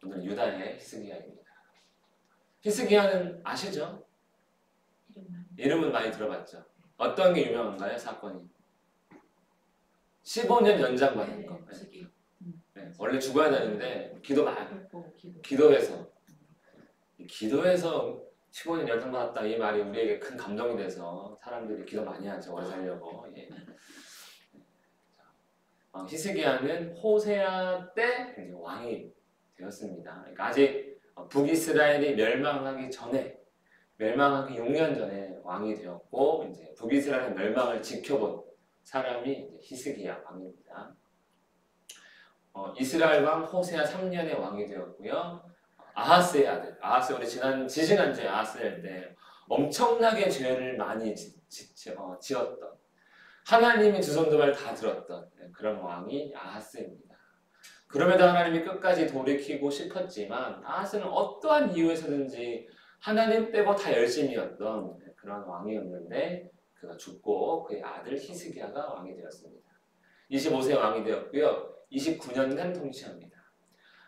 오늘 유다의 히스기야입니다. 히스기야는 아시죠? 이름은 많이 들어봤죠. 어떤 게 유명한가요? 사건이 15년 연장받은 거. 네, 원래 죽어야 되는데 기도해서 15년 연장받았다 이 말이 우리에게 큰 감동이 돼서 사람들이 기도 많이 하죠. 오래 살려고. 예. 히스기야는 호세아 때 왕이 되었습니다. 그러니까 아직 북이스라엘이 멸망하기 6년 전에 왕이 되었고 이제 북이스라엘 멸망을 지켜본 사람이 이제 히스기야 왕입니다. 이스라엘 왕 호세아 3년에 왕이 되었고요. 아하스의 아들, 아하스 우리 지지난주에 아하스일 때 엄청나게 죄를 많이 지었던 하나님이 두 손 두 발 다 들었던 그런 왕이 아하스입니다. 그럼에도 하나님이 끝까지 돌이키고 싶었지만 아하스는 어떠한 이유에서든지 하나님 빼고 다 열심이었던 그런 왕이었는데 그가 죽고 그의 아들 히스기야가 왕이 되었습니다. 25세 왕이 되었고요. 29년간 통치합니다.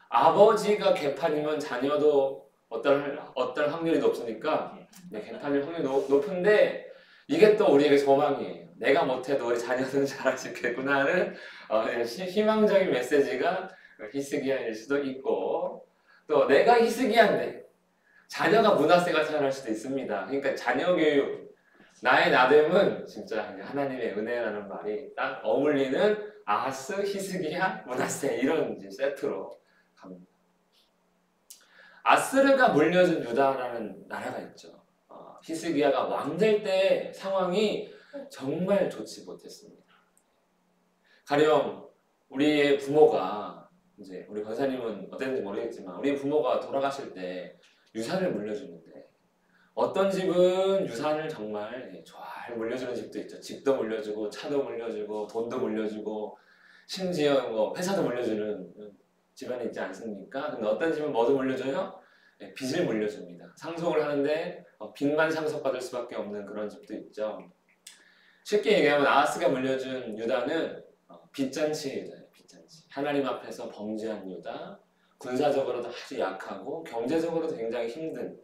아버지가 개판이면 자녀도 어떤 확률이 높으니까 개판일 확률이 높은데 이게 또 우리에게 소망이에요. 내가 못해도 우리 자녀는 잘할 수 있겠구나 하는 희망적인 메시지가 히스기야일 수도 있고 또 내가 히스기야인데 자녀가 므낫세가 태어날 수도 있습니다. 그러니까 자녀 교육 나의 나됨은 진짜 하나님의 은혜라는 말이 딱 어울리는 아하스, 히스기야, 므낫세 이런 이제 세트로 갑니다. 아스르가 물려준 유다라는 나라가 있죠. 히스기야가 왕 될 때 상황이 정말 좋지 못했습니다. 가령 우리의 부모가 이제 우리 권사님은 어땠는지 모르겠지만 우리 부모가 돌아가실 때 유산을 물려주는데 어떤 집은 유산을 정말 잘 물려주는 집도 있죠. 집도 물려주고 차도 물려주고 돈도 물려주고 심지어 뭐 회사도 물려주는 집안이 있지 않습니까? 근데 어떤 집은 뭐도 물려줘요? 빚을 물려줍니다. 상속을 하는데 빚만 상속받을 수밖에 없는 그런 집도 있죠. 쉽게 얘기하면 아하스가 물려준 유다는 빚잔치의 유다예요. 빚잔치. 하나님 앞에서 범죄한 유다, 군사적으로도 아주 약하고 경제적으로도 굉장히 힘든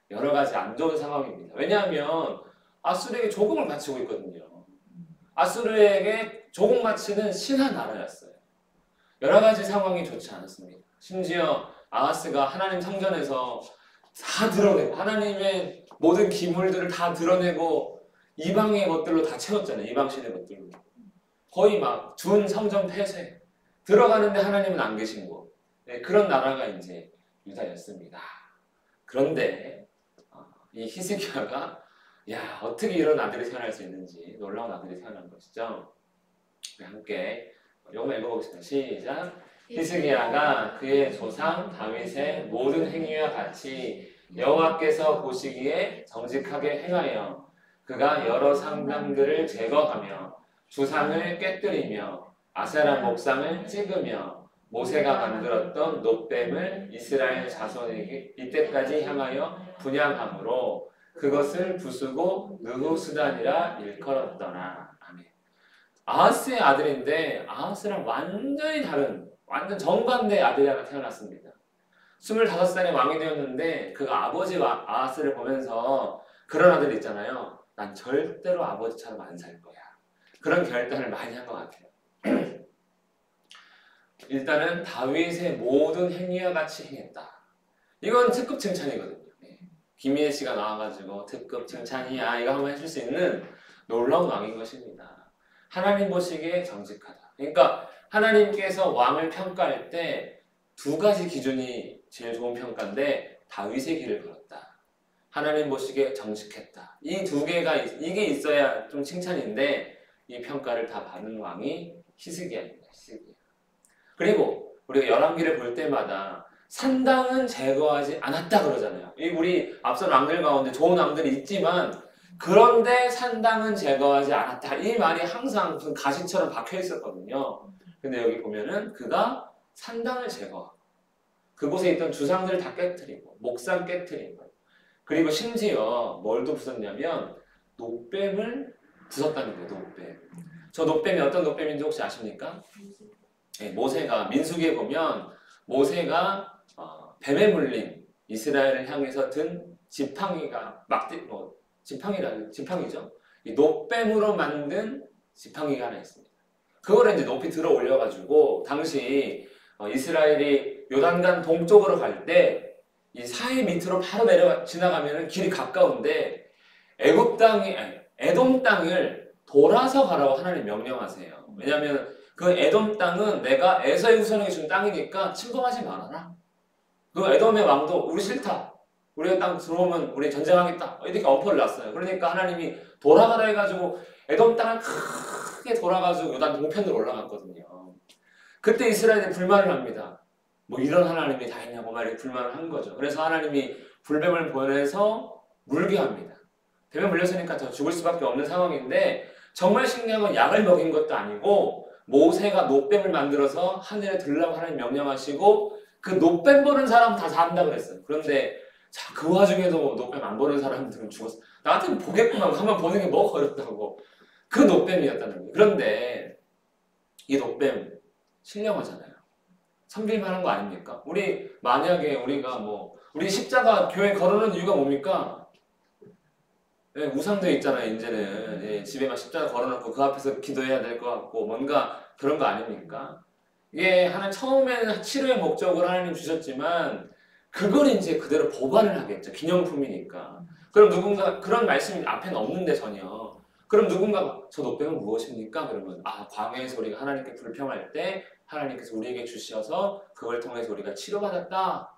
여러 가지 안 좋은 상황입니다. 왜냐하면 아수르에게 조공을 바치고 있거든요. 아수르에게 조공 바치는 신한 나라였어요. 여러 가지 상황이 좋지 않았습니다. 심지어 아하스가 하나님 성전에서 다 드러내고 하나님의 모든 기물들을 다 드러내고 이방의 것들로 다 채웠잖아요. 이방신의 것들로. 거의 막 준 성전 폐쇄. 들어가는데 하나님은 안 계신 곳. 그런 나라가 이제 유다였습니다. 그런데 이 히스기야가 야 어떻게 이런 아들이 태어날 수 있는지 놀라운 아들이 태어난 것이죠. 우리 함께 이거 읽어보겠습니다. 시작. 히스기야가 그의 조상 다윗의 모든 행위와 같이 여호와께서 보시기에 정직하게 행하여 그가 여러 상당들을 제거하며 주상을 깨뜨리며 아세라 목상을 찍으며 모세가 만들었던 놋뱀을 이스라엘 자손에게 이때까지 향하여 분양함으로 그것을 부수고 느후수단이라 일컬었더라. 아멘. 아하스의 아들인데 아하스랑 완전히 다른 완전 정반대의 아들이 하나 태어났습니다. 25살에 왕이 되었는데 그가 아버지 아하스를 보면서 그런 아들 있잖아요. 난 절대로 아버지처럼 안 살 거야. 그런 결단을 많이 한 것 같아요. 일단은 다윗의 모든 행위와 같이 행했다. 이건 특급 칭찬이거든요. 김희애 씨가 나와가지고 특급 칭찬이야 이거 한번 해줄 수 있는 놀라운 왕인 것입니다. 하나님 보시기에 정직하다. 그러니까 하나님께서 왕을 평가할 때 두 가지 기준이 제일 좋은 평가인데 다윗의 길을 걸었다. 하나님 보시기에 정직했다. 이 두 개가 이게 있어야 좀 칭찬인데 이 평가를 다 받은 왕이 히스기야입니다. 히스기야. 그리고 우리가 열왕기를 볼 때마다 산당은 제거하지 않았다 그러잖아요. 우리 앞선 왕들 가운데 좋은 왕들이 있지만 그런데 산당은 제거하지 않았다. 이 말이 항상 무슨 가시처럼 박혀 있었거든요. 근데 여기 보면은 그가 산당을 제거하고 그곳에 있던 주상들을 다 깨뜨리고 목상 깨뜨리고 그리고 심지어 뭘도 부쉈냐면 놋뱀을 부쉈다는 거예요. 놋뱀. 저 놋뱀이 어떤 놋뱀인지 혹시 아십니까? 네, 모세가 민수기에 보면 모세가 뱀에 물린 이스라엘을 향해서 든 지팡이가 지팡이죠. 이 노뱀으로 만든 지팡이가 하나 있습니다. 그거를 이제 높이 들어 올려가지고 당시 이스라엘이 요단강 동쪽으로 갈 때 이 사해 밑으로 바로 지나가면 길이 가까운데 에돔 땅을 돌아서 가라고 하나님 명령하세요. 왜냐하면 그 에돔 땅은 내가 에서의 후손에게 준 땅이니까 침범하지 말아라. 그 에돔의 왕도 우리 싫다. 우리가 땅 들어오면 우리 전쟁하겠다. 이렇게 엄포를 놨어요. 그러니까 하나님이 돌아가라 해가지고 에돔 땅을 크게 돌아가지고 요단 동편으로 올라갔거든요. 그때 이스라엘이 불만을 합니다. 뭐 이런 하나님이 다 있냐고 막 이렇게 불만을 한 거죠. 그래서 하나님이 불뱀을 보내서 물게 합니다. 뱀에 물렸으니까 더 죽을 수밖에 없는 상황인데 정말 신기한 건 약을 먹인 것도 아니고 모세가 노뱀을 만들어서 하늘에 들라고 하나님 명령하시고 그 노뱀 보는 사람 다 산다 그랬어요. 그런데 자, 그 와중에도 노뱀 안 보는 사람들은 죽었어. 나 같으면 보겠구만. 한번 보는 게 뭐가 어렵다고. 그 노뱀이었다는 거예요. 그런데 이 노뱀 신령하잖아요. 섬길 만한 거 아닙니까? 만약에 우리가 우리 십자가 교회에 걸어놓은 이유가 뭡니까? 네, 우상도 있잖아요, 이제는. 예, 집에만 십자가 걸어놓고 그 앞에서 기도해야 될 것 같고, 뭔가 그런 거 아닙니까? 이게 처음에는 치료의 목적으로 하나님 주셨지만, 그걸 이제 그대로 보관을 하겠죠. 기념품이니까. 그럼 누군가, 그런 말씀이 앞에는 없는데 전혀. 그럼 누군가, 저 노뱀은 무엇입니까? 그러면, 광야에서 우리가 하나님께 불평할 때, 하나님께서 우리에게 주셔서 그걸 통해서 우리가 치료받았다.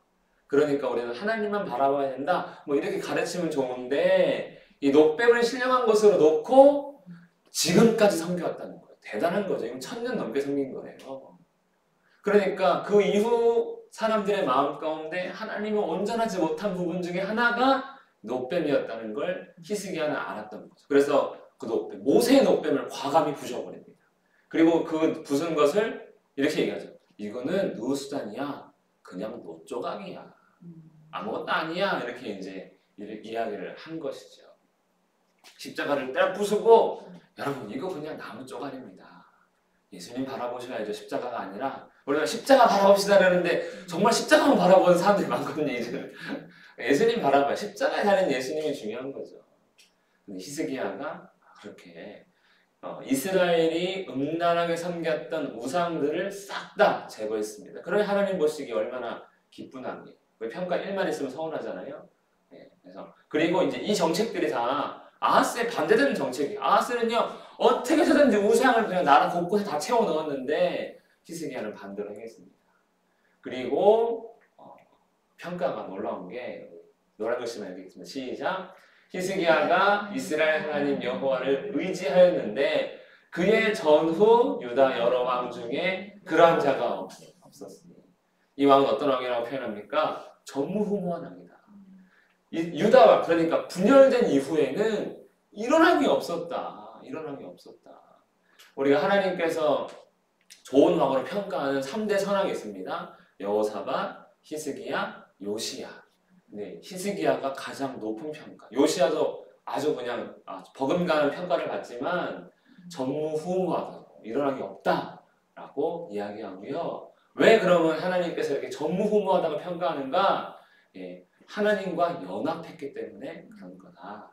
그러니까 우리는 하나님만 바라봐야 된다. 이렇게 가르치면 좋은데 이 노뱀을 신령한 것으로 놓고 지금까지 섬겨왔다는 거예요. 대단한 거죠. 이건 1000년 넘게 섬긴 거예요. 그러니까 그 이후 사람들의 마음 가운데 하나님을 온전하지 못한 부분 중에 하나가 노뱀이었다는 걸 히스기야는 알았던 거죠. 그래서 그 노뱀, 모세의 노뱀을 과감히 부셔버립니다. 그리고 그 부순 것을 이렇게 얘기하죠. 이거는 누수단이야. 그냥 노조각이야. 아무것도 아니야. 이렇게 이제 이야기를 한 것이죠. 십자가를 딱 부수고 여러분 이거 그냥 나무 조각입니다. 예수님 바라보셔야죠. 십자가가 아니라 우리가 십자가 바라봅시다 그러는데 정말 십자가만 바라보는 사람들이 많거든요. 이제는. 예수님 바라봐요. 십자가에 달린 예수님이 중요한 거죠. 근데 히스기야가 그렇게 이스라엘이 음란하게 섬겼던 우상들을 싹 다 제거했습니다. 그러니 하나님 보시기에 얼마나 기쁘나. 평가 1만 있으면 서운하잖아요. 네, 그리고 이제 이 정책들이 다 아하스에 반대되는 정책이에요. 아하스는요 어떻게 해서든지 우상을 그냥 나라 곳곳에 다 채워 넣었는데 히스기야는 반대로 행했습니다. 그리고 평가가 놀라운 게 노란 글씨만 여기 있습니다. 시작. 히스기야가 이스라엘 하나님 여호와를 의지하였는데 그의 전후 유다 여러 왕 중에 그러한 자가 없었으니. 이 왕은 어떤 왕이라고 표현합니까? 전무후무한 왕이다. 유다와 그러니까 분열된 이후에는 이런 왕이 없었다. 이런 왕이 없었다. 우리가 하나님께서 좋은 왕으로 평가하는 3대 선왕이 있습니다. 여호사밧, 히스기야, 요시야. 네, 히스기야가 가장 높은 평가. 요시야도 아주 그냥 버금가는 평가를 받지만 전무후무하다. 이런 왕이 없다라고 이야기하고요. 왜 그러면 하나님께서 이렇게 전무후무하다고 평가하는가? 예, 하나님과 연합했기 때문에 그런 거다.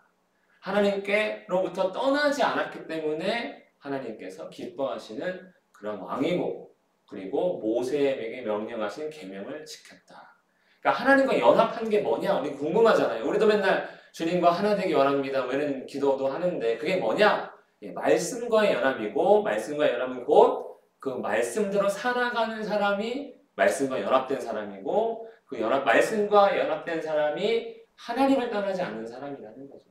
하나님께로부터 떠나지 않았기 때문에 하나님께서 기뻐하시는 그런 왕이고 그리고 모세에게 명령하신 계명을 지켰다. 그러니까 하나님과 연합한 게 뭐냐? 우리 궁금하잖아요. 우리도 맨날 주님과 하나 되기 원합니다. 이런 기도도 하는데 그게 뭐냐? 예, 말씀과의 연합이고 말씀과의 연합은 곧 그 말씀대로 살아가는 사람이 말씀과 연합된 사람이고 그 말씀과 연합된 사람이 하나님을 떠나지 않는 사람이라는 거죠.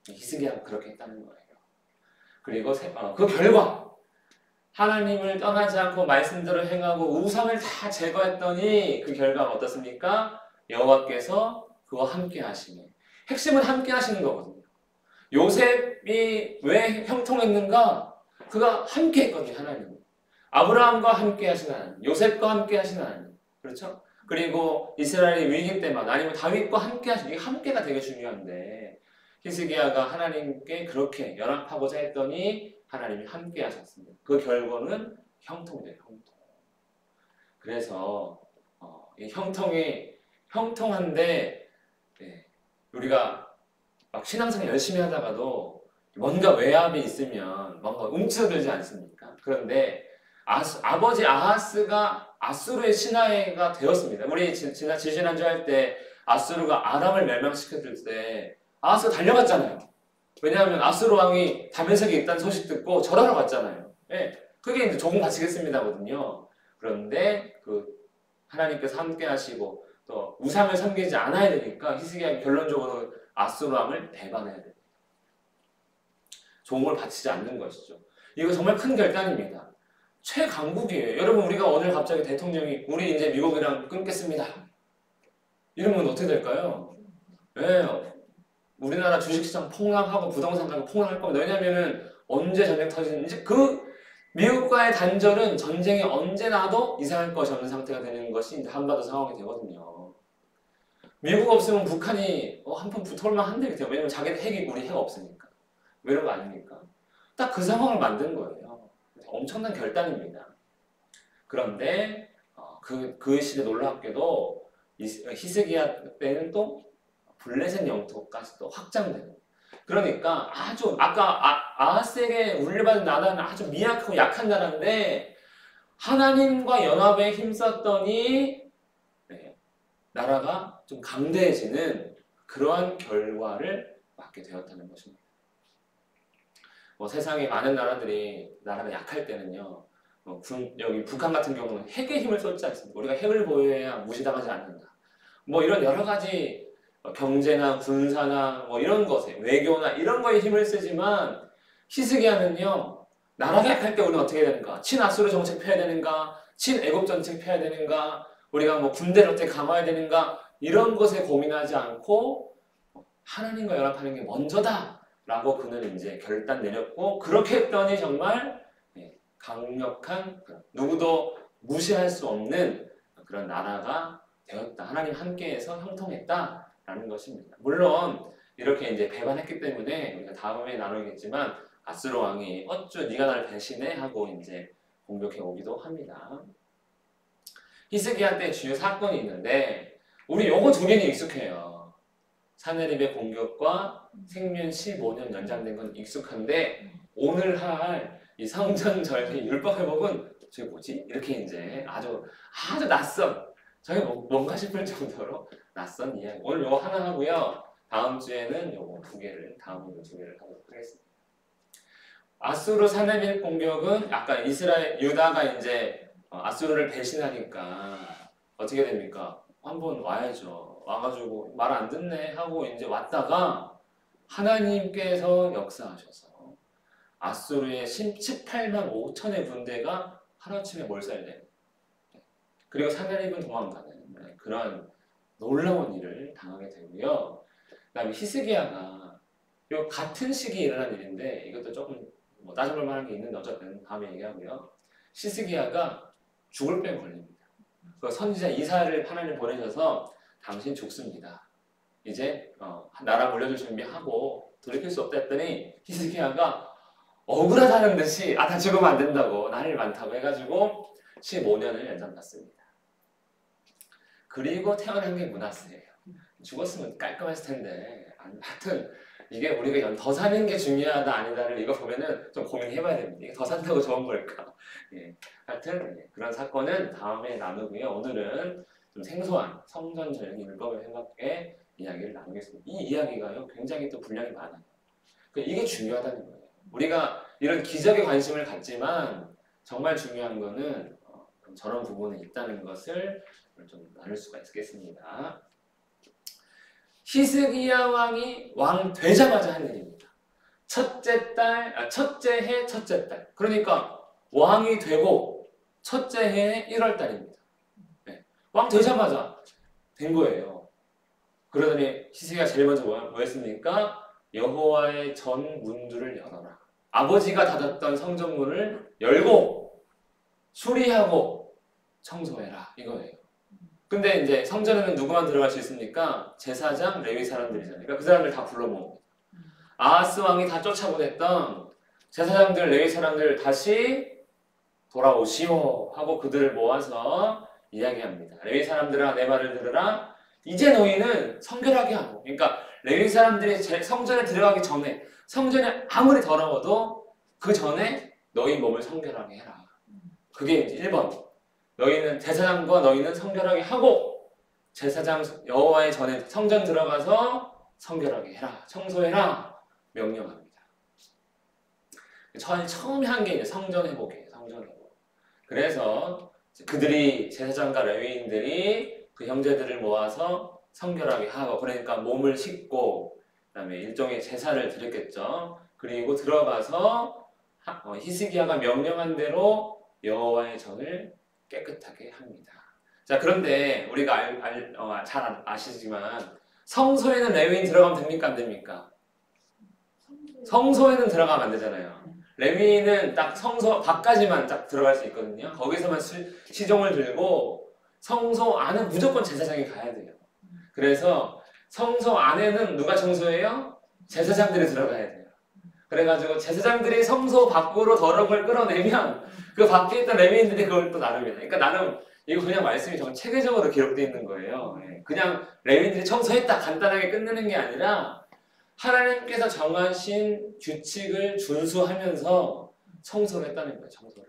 히스기야가 그렇게 했다는 거예요. 그리고 그 결과 하나님을 떠나지 않고 말씀대로 행하고 우상을 다 제거했더니 그 결과가 어떻습니까? 여호와께서 그와 함께 하시네. 핵심은 함께 하시는 거거든요. 요셉이 왜 형통했는가? 그가 함께 했거든요. 하나님. 아브라함과 함께 하신 하나님, 요셉과 함께 하신 하나님. 그렇죠? 그리고 이스라엘의 위기 때마다 아니면 다윗과 함께 하신 이 함께가 되게 중요한데 히스기야가 하나님께 그렇게 연합하고자 했더니 하나님이 함께 하셨습니다. 그 결과는 형통이에요. 형통. 그래서 이 형통한데 예, 우리가 막 신앙생활 열심히 하다가도 뭔가 외압이 있으면 뭔가 움츠러들지 않습니까? 그런데 아버지 아하스가 아수르의 신하가 되었습니다. 우리 지지난주 할 때 아수르가 아람을 멸망시켰을 때 아하스가 달려갔잖아요. 왜냐하면 아수르 왕이 다메섹에 있다는 소식 듣고 절하러 갔잖아요. 예, 그게 이제 조금 바치겠습니다거든요. 그런데 그 하나님께서 함께 하시고 또 우상을 섬기지 않아야 되니까 히스기야가 결론적으로 아수르 왕을 배반해야 됩니다. 종을 바치지 않는 것이죠. 이거 정말 큰 결단입니다. 최강국이에요. 여러분 우리가 오늘 갑자기 대통령이 우리 이제 미국이랑 끊겠습니다. 이러면 어떻게 될까요? 네, 우리나라 주식시장 폭락하고 부동산 가격 폭락할 겁니다. 왜냐면은 언제 전쟁 터지는지 그 미국과의 단절은 전쟁이 언제 나도 이상할 것이 없는 상태가 되는 것이 이제 한반도 상황이 되거든요. 미국 없으면 북한이 한번 붙어올만 한데 같아요. 왜냐면 자기는 핵이 우리 핵 없으니까. 왜 이런 거 아닙니까? 딱 그 상황을 만든 거예요. 엄청난 결단입니다. 그런데 그 시대 놀랍게도 히스기야 때는 또 블레셋 영토까지 또 확장되고 그러니까 아주 아까 아하스에게 물려받은 나라는 아주 미약하고 약한 나라인데 하나님과 연합에 힘썼더니 네, 나라가 좀 강대해지는 그러한 결과를 맞게 되었다는 것입니다. 뭐 세상에 많은 나라가 약할 때는요. 여기 북한 같은 경우는 핵에 힘을 쏟지 않습니다. 우리가 핵을 보유해야 무시당하지 않는다. 뭐 이런 여러 가지 경제나 군사나 뭐 이런 것에 외교나 이런 거에 힘을 쓰지만 히스기야는요. 나라가 약할 때 우리는 어떻게 해야 되는가? 친아수르 정책 펴야 되는가? 친애굽 정책 펴야 되는가? 우리가 뭐 군대를 어떻게 감아야 되는가? 이런 것에 고민하지 않고 하나님과 연합하는 게 먼저다. 라고 그는 이제 결단 내렸고 그렇게 했더니 정말 강력한 누구도 무시할 수 없는 그런 나라가 되었다. 하나님 함께해서 형통했다라는 것입니다. 물론 이렇게 이제 배반했기 때문에 우리가 다음에 나누겠지만 아수르 왕이 어쭈 네가 나를 배신해 하고 이제 공격해 오기도 합니다. 히스기야 때 주요 사건이 있는데 우리 요거 두 개는 익숙해요. 사내립의 공격과 생면 15년 연장된 건 익숙한데 오늘 할 이 성전 절기 율법 회복은 저게 뭐지? 이렇게 이제 아주 낯선 저게 뭔가 싶을 정도로 낯선 이야기. 오늘 요거 하나 하고요. 다음 주에는 요거 두 개를 하도록 하겠습니다. 아수르 사내립 공격은 아까 유다가 이제 아수르를 배신하니까 어떻게 됩니까? 한번 와야죠. 와가지고 말 안 듣네 하고 이제 왔다가 하나님께서 역사하셔서 아수르의 18만 5천의 군대가 하루아침에 몰살돼요. 그리고 사내립은 도망가는 그런 놀라운 일을 당하게 되고요. 그다음에 히스기야가 요 같은 시기에 일어난 일인데 이것도 조금 뭐 따져볼 만한 게 있는데 어쨌든 다음에 얘기하고요. 히스기야가 죽을 병 걸립니다. 그 선지자 이사야를 하나님 보내셔서 당신 죽습니다. 이제 나라 물려줄 준비하고 돌이킬 수 없다 했더니 히스기야가 억울하다는 듯이 나 죽으면 안 된다고 나일 많다고 해가지고 15년을 연장받습니다. 그리고 태어난 게 므낫세예요. 죽었으면 깔끔했을 텐데 하여튼 이게 우리가 더 사는 게 중요하다 아니다를 이거 보면은 좀 고민해봐야 됩니다. 이게 더 산다고 좋은 걸까? 예. 하여튼 그런 사건은 다음에 나누고요. 오늘은 좀 생소한 성전 절기 율법의 회복의 이야기를 나누겠습니다. 이 이야기가요 굉장히 또 분량이 많아요. 이게 중요하다는 거예요. 우리가 이런 기적에 관심을 갖지만 정말 중요한 거는 저런 부분이 있다는 것을 좀 나눌 수가 있겠습니다. 히스기야 왕이 왕 되자마자 한 일입니다. 첫째 해 첫째 달. 그러니까 왕이 되고 첫째 해 1월 달입니다. 네. 왕 되자마자 된 거예요. 그러더니 히스기야가 제일 먼저 뭐 했습니까? 여호와의 전 문들을 열어라. 아버지가 닫았던 성전문을 열고 수리하고 청소해라 이거예요. 근데 이제 성전에는 누구만 들어갈 수 있습니까? 제사장, 레위 사람들이잖아요. 그러니까 그 사람들 다 불러 모읍니다. 아하스 왕이 다 쫓아보냈던 제사장들, 레위 사람들 다시 돌아오시오 하고 그들을 모아서 이야기합니다. 레위 사람들아 내 말을 들으라. 이제 너희는 성결하게 하고, 그러니까 레위 사람들이 성전에 들어가기 전에, 성전이 아무리 더러워도 그 전에 너희 몸을 성결하게 해라. 그게 이제 1번. 너희는 제사장과 너희는 성결하게 하고, 제사장 여호와의 전에 성전 들어가서 성결하게 해라. 청소해라. 명령합니다. 처음에 한 게 이제 성전 회복이에요. 성전 회복. 그래서 그들이 제사장과 레위인들이 그 형제들을 모아서 성결하게 하고, 그러니까 몸을 씻고 그다음에 일종의 제사를 드렸겠죠. 그리고 들어가서 히스기야가 명령한 대로 여호와의 전을 깨끗하게 합니다. 자, 그런데 우리가 잘 아시지만 성소에는 레위인 들어가면 됩니까? 안 됩니까? 성소에는 들어가면 안 되잖아요. 레위인은 딱 성소 밖까지만 딱 들어갈 수 있거든요. 거기서만 시종을 들고 성소 안은 무조건 제사장이 가야 돼요. 그래서 성소 안에는 누가 청소해요? 제사장들이 들어가야 돼요. 그래가지고 제사장들이 성소 밖으로 더러운 걸 끌어내면 그 밖에 있던 레위인들이 그걸 또 나릅니다. 그러니까 나는 이거 그냥 말씀이 정말 체계적으로 기록되어 있는 거예요. 그냥 레위인들이 청소했다 간단하게 끝내는 게 아니라 하나님께서 정하신 규칙을 준수하면서 청소를 했다는 거예요. 청소를.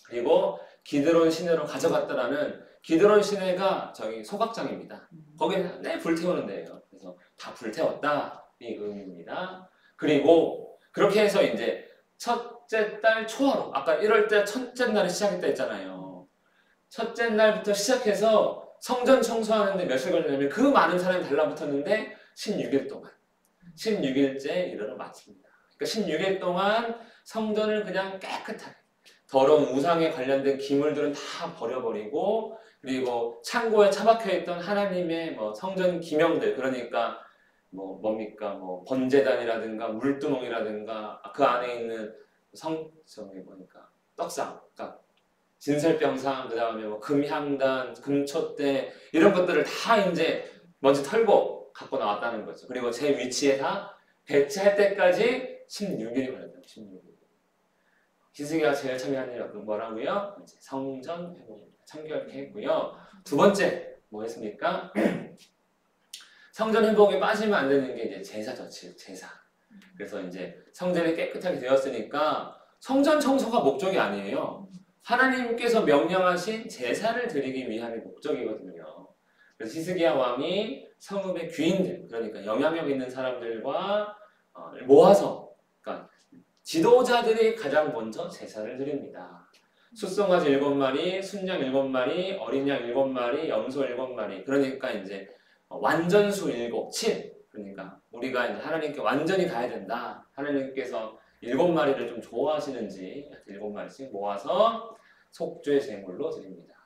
그리고 기드론 시내로 가져갔다라는, 기드론 시내가 저기 소각장입니다. 거기는 내 불태우는 데예요. 그래서 다 불태웠다 이 의미입니다. 그리고 그렇게 해서 이제 첫째 달 초하루, 아까 1월달 첫째 날에 시작했다 했잖아요. 첫째 날부터 시작해서 성전 청소하는데 며칠 걸리냐면 그 많은 사람이 달라붙었는데 16일 동안 16일째 이르러 마칩니다. 그러니까 16일 동안 성전을 그냥 깨끗하게, 더러운 우상에 관련된 기물들은 다 버려버리고, 그리고 창고에 처박혀 있던 하나님의 성전 기명들, 그러니까 뭡니까 번제단이라든가 물두멍이라든가 그 안에 있는 떡상, 그러니까 진설병상, 그 다음에 금향단, 금촛대 이런 것들을 다 이제 먼저 털고 갖고 나왔다는 거죠. 그리고 제 위치에 다 배치할 때까지 16일이 걸렸다. 16일. 히스기야가 제일 처음에 한 일이 뭐라고요? 이제 성전 회복입니다. 청결케 했고요. 두 번째 뭐 했습니까? 성전 회복에 빠지면 안 되는 게 이제 제사죠. 제사. 그래서 이제 성전이 깨끗하게 되었으니까 성전 청소가 목적이 아니에요. 하나님께서 명령하신 제사를 드리기 위함이 목적이거든요. 그래서 히스기야 왕이 성읍의 귀인들, 그러니까 영향력 있는 사람들과 모아서, 그러니까 지도자들이 가장 먼저 제사를 드립니다. 숫송아지 7마리, 순양 7마리, 어린 양 7마리, 염소 7마리. 그러니까 이제 완전수 7. 그러니까 우리가 이제 하나님께 완전히 가야 된다. 하나님께서 7마리를 좀 좋아하시는지 7마리씩 모아서 속죄 제물로 드립니다.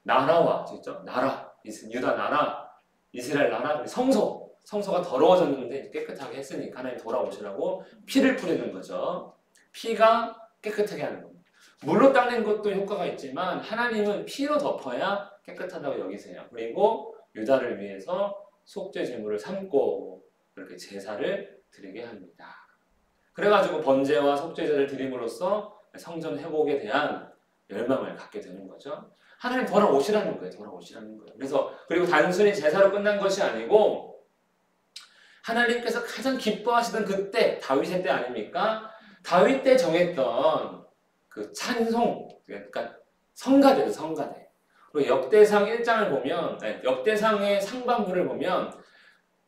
나라와, 진짜 나라, 유다 나라, 이스라엘 나라, 성소가 더러워졌는데 깨끗하게 했으니까 하나님 돌아오시라고 피를 뿌리는 거죠. 피가 깨끗하게 하는 겁니다. 물로 닦는 것도 효과가 있지만 하나님은 피로 덮어야 깨끗하다고 여기세요. 그리고 유다를 위해서 속죄 제물을 삼고 그렇게 제사를 드리게 합니다. 그래가지고 번제와 속죄제를 드림으로써 성전 회복에 대한 열망을 갖게 되는 거죠. 하나님 돌아오시라는 거예요. 돌아오시라는 거예요. 그리고 단순히 제사로 끝난 것이 아니고 하나님께서 가장 기뻐하시던 그때, 다윗의 때 아닙니까? 다윗 때 정했던 그 찬송, 그러니까 성가대죠. 성가대. 그리고 역대상 1장을 보면, 역대상의 상반부를 보면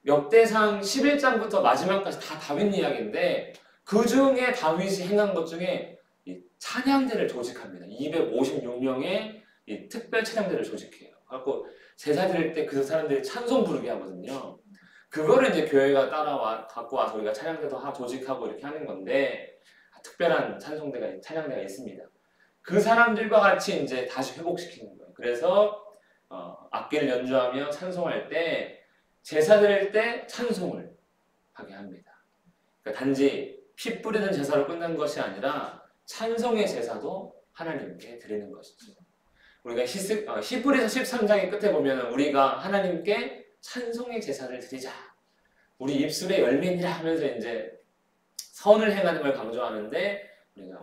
역대상 11장부터 마지막까지 다 다윗 이야기인데 그 중에 다윗이 행한 것 중에 이 찬양대를 조직합니다. 256명의 이 특별 찬양대를 조직해요. 그래서 제사 드릴 때 그 사람들이 찬송 부르게 하거든요. 그거를 이제 교회가 갖고 와서 우리가 찬양대도 조직하고 이렇게 하는 건데, 특별한 찬양대가 있습니다. 그 사람들과 같이 이제 다시 회복시키는 거예요. 그래서 악기를 연주하며 찬송할 때, 제사 드릴 때 찬송을 하게 합니다. 그러니까 단지 피 뿌리는 제사로 끝난 것이 아니라 찬송의 제사도 하나님께 드리는 것이죠. 우리가 히브리서 13장의 끝에 보면 우리가 하나님께 찬송의 제사를 드리자. 우리 입술의 열매니라 하면서 이제 선을 행하는 걸 강조하는데,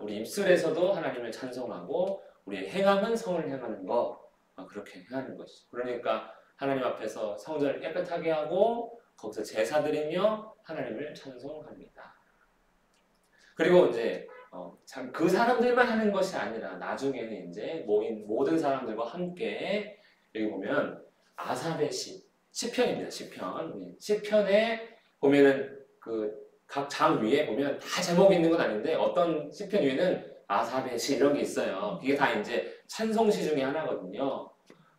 우리 입술에서도 하나님을 찬송하고 우리의 행함은 선을 행하는 거, 그렇게 하는 것이죠. 그러니까 하나님 앞에서 성전을 깨끗하게 하고 거기서 제사 드리며 하나님을 찬송합니다. 그리고 이제 참 그 사람들만 하는 것이 아니라 나중에는 이제 모인 모든 사람들과 함께 여기 보면 아삽의 시편입니다. 시편에 보면은 그 각 장 위에 보면 다 제목이 있는 건 아닌데 어떤 시편 위에는 아삽의 시 이런 게 있어요. 이게 다 이제 찬송시 중에 하나거든요.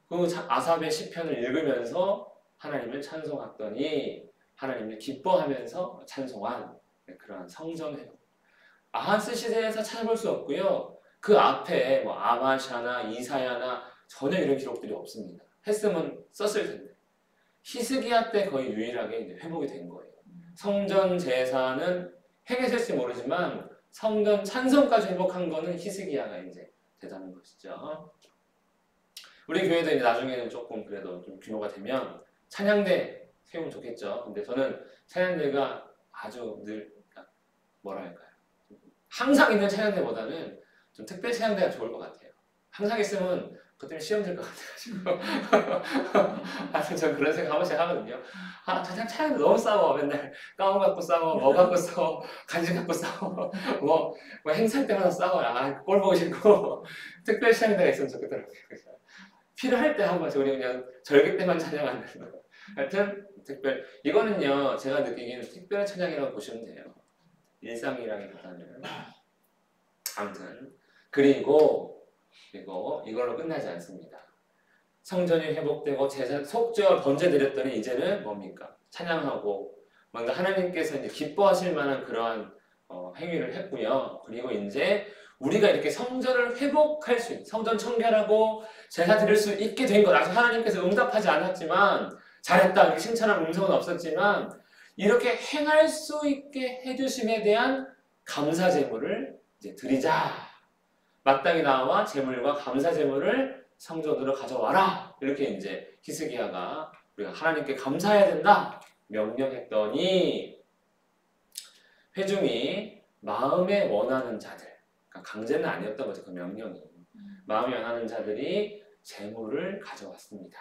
그 아삽의 시편을 읽으면서 하나님을 찬송했더니 하나님을 기뻐하면서 찬송한 그런 성전 회복. 아하스 시대에서 찾아볼 수 없고요. 그 앞에 뭐 아마샤나 이사야나 전혀 이런 기록들이 없습니다. 했으면 썼을 텐데. 히스기야 때 거의 유일하게 이제 회복이 된 거예요. 성전 제사는 행했을지 모르지만 성전 찬송까지 회복한 거는 히스기야가 이제 되다는 것이죠. 우리 교회도 이제 나중에는 조금 그래도 좀 규모가 되면 찬양대 세우면 좋겠죠. 근데 저는 찬양대가 아주 늘 뭐랄까요. 항상 있는 찬양대보다는 좀 특별 찬양대가 좋을 것 같아요. 항상 있으면 그것 때문에 시험 들 것 같아가지고 하여튼 전 그런 생각 한 번씩 하거든요. 찬양대 너무 싸워. 맨날 가운 갖고 싸워, 뭐 갖고 싸워, 간식 갖고 싸워, 뭐 행사 때마다 싸워. 꼴 보기 싫고 특별 찬양대가 있으면 좋겠더라고요. 필요할 때 한 번씩 우리 그냥 절기 때만 찬양하는 거. 하여튼 특별 이거는요 제가 느끼기에는 특별 찬양이라고 보시면 돼요. 일상이라기보다는 아무튼 그리고 이걸로 끝나지 않습니다. 성전이 회복되고 제사 속죄와 번제 드렸더니 이제는 뭡니까? 찬양하고 뭔가 하나님께서 이제 기뻐하실 만한 그러한 행위를 했고요. 그리고 이제 우리가 이렇게 성전을 회복할 수 있는 성전 청결하고 제사 드릴 수 있게 된 것. 아직 하나님께서 응답하지 않았지만 잘했다 이렇게 칭찬한 음성은 없었지만 이렇게 행할 수 있게 해주심에 대한 감사 제물을 이제 드리자. 마땅히 나와 제물과 감사 제물을 성전으로 가져와라. 이렇게 이제 히스기야가 우리가 하나님께 감사해야 된다 명령했더니 회중이 마음에 원하는 자들, 그러니까 강제는 아니었던 거죠. 그 명령이 마음에 원하는 자들이 제물을 가져왔습니다.